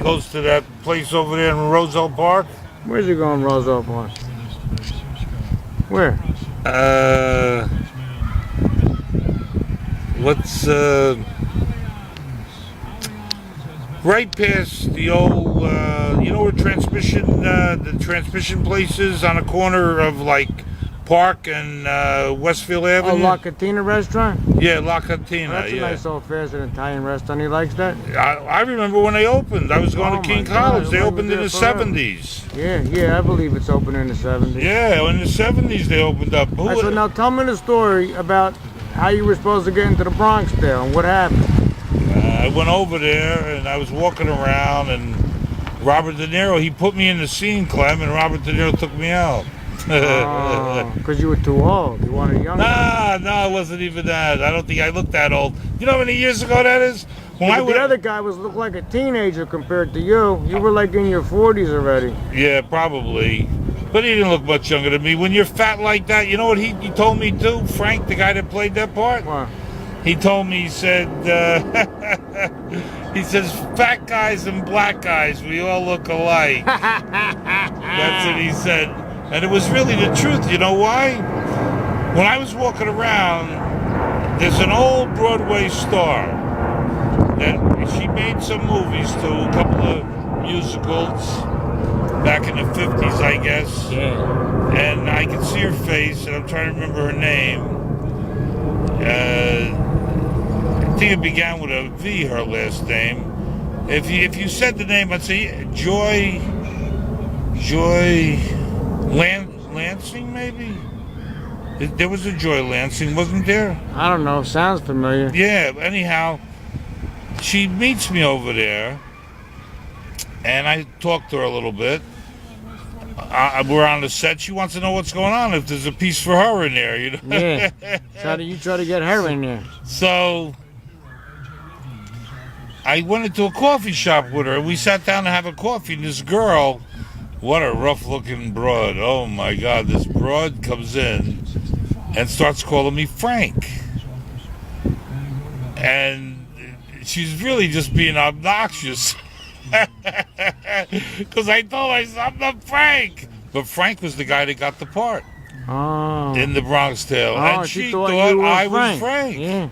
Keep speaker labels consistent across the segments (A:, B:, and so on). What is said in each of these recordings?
A: goes to that place over there in Roselle Park.
B: Where's he going, Roselle Park? Where?
A: What's right past the old, you know where the transmission place is on the corner of like Park and Westfield
B: Oh,
A: Avenue?
B: La Cantina restaurant?
A: Yeah, La Cantina.
B: That's a
A: yeah.
B: nice old-fashioned Italian restaurant. He likes that?
A: I remember when they opened. I was going
B: Oh
A: to King
B: my God,
A: College. They
B: I
A: opened in the
B: was there forever.
A: 70s.
B: Yeah, I believe it's open in the 70s.
A: Yeah, in the 70s they opened up.
B: All right, so now tell me the story about how you were supposed to get into the Bronx there and what happened.
A: I went over there and I was walking around and Robert De Niro, he put me in the scene, Clem, and Robert De Niro took me out.
B: Because you were too old. You wanted younger.
A: No, it wasn't even that. I don't think I looked that old. You know how many years ago that is? When I
B: But the other guy looked like a teenager compared to you. You were like in your 40s already.
A: Yeah, probably. But he didn't look much younger than me. When you're fat like that, you know what he told me too? Frank, the guy that played that part?
B: What?
A: He told me, he said, he says, fat guys and black guys, we all look alike. That's what he said. And it was really the truth. You know why? When I was walking around, there's an old Broadway star that she made some movies too, a couple of musicals back in the 50s, I guess.
B: Yeah.
A: And I can see her face, and I'm trying to remember her name. I think it began with a V, her last name. If you said the name, I'd say Joy Lansing, maybe? There was a Joy Lansing, wasn't there?
B: I don't know. Sounds familiar.
A: Yeah, anyhow, she meets me over there, and I talk to her a little bit. We're on the set. She wants to know what's going on, if there's a piece for her in there, you know?
B: Yeah. You try to get her in there.
A: So I went into a coffee shop with her. We sat down to have a coffee, and this girl, what a rough-looking broad. Oh, my God. This broad comes in and starts calling me Frank. And she's really just being obnoxious. Because I told her, I'm not Frank. But Frank was the guy that got the part in the Bronx Tale. And she thought I was Frank.
B: Yeah.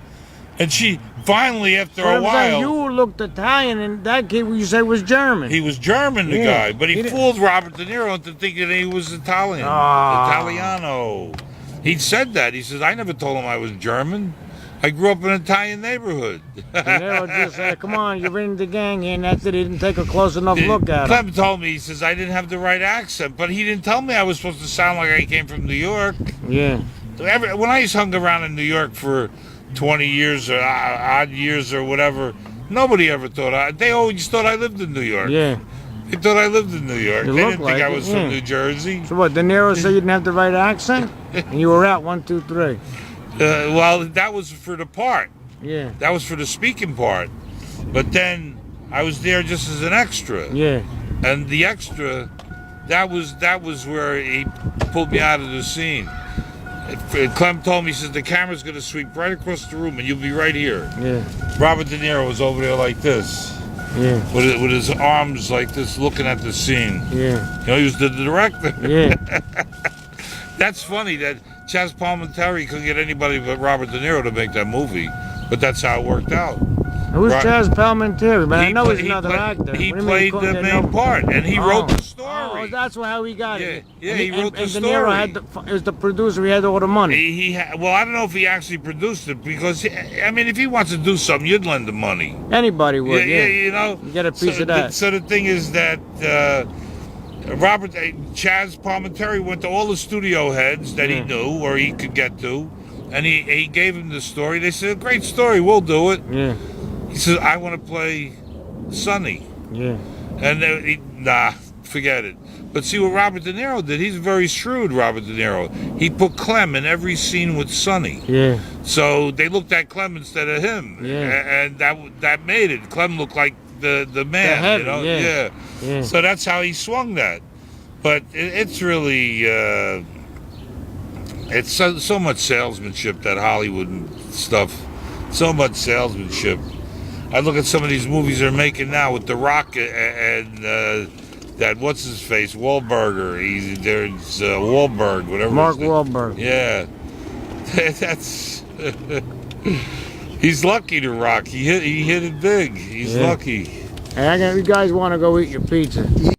A: And she finally, after a while...
B: Saying, you looked Italian, and that kid you say was German.
A: He was German, the guy. But he fooled Robert De Niro into thinking he was Italian. Italiano. He said that. He says, I never told him I was German. I grew up in an Italian neighborhood.
B: De Niro just said, come on, you're in the gang here, and that's it. He didn't take a close enough look at him.
A: Clem told me, he says, I didn't have the right accent. But he didn't tell me I was supposed to sound like I came from New York.
B: Yeah.
A: When I hung around in New York for 20 years or odd years or whatever, nobody ever thought they always thought I lived in New York.
B: Yeah.
A: They thought I lived in New York.
B: You
A: They
B: look
A: didn't
B: like
A: think I
B: it,
A: was
B: yeah.
A: from New Jersey.
B: So what, De Niro said you didn't have the right accent? And you were out 1, 2, 3.
A: Well, that was for the part.
B: Yeah.
A: That was for the speaking part. But then I was there just as an extra.
B: Yeah.
A: And the extra, that was where he pulled me out of the scene. Clem told me, he says, the camera's going to sweep right across the room and you'll be right here.
B: Yeah.
A: Robert De Niro was over there like this.
B: Yeah.
A: With his arms like this, looking at the scene.
B: Yeah.
A: You know, he was the director.
B: Yeah.
A: That's funny that Chaz Palminteri couldn't get anybody but Robert De Niro to make that movie. But that's how it worked out.
B: Who's Chaz Palminteri? But I know he's another
A: actor.
B: actor.
A: He played the main part, and he wrote the story.
B: Oh, that's how he got it.
A: Yeah, he wrote the story.
B: And De Niro was the producer. He had all the money.
A: Well, I don't know if he actually produced it because, I mean, if he wants to do something, you'd lend him money.
B: Anybody would, yeah.
A: You know.
B: You get a piece of that.
A: So the thing is that Chaz Palminteri went to all the studio heads that he knew or he could get to, and he gave him the story. They said, great story, we'll do it.
B: Yeah.
A: He says, I want to play Sonny.
B: Yeah.
A: And nah, forget it. But see what Robert De Niro did? He's very shrewd, Robert De Niro. He put Clem in every scene with Sonny.
B: Yeah.
A: So they looked at Clem instead of him.
B: Yeah.
A: And that made it. Clem looked like the man,
B: the heavy,
A: you know?
B: Yeah.
A: So that's how he swung that. But it's really, it's so much salesmanship, that Hollywood stuff. So much salesmanship. I look at some of these movies they're making now with The Rock and that what's his face Wahlberger. There's Wahlberg, whatever.
B: Mark Wahlberg.
A: Yeah, that's. He's lucky, The Rock. He hit it big. He's lucky.
B: Hey, you guys want to go eat your pizza?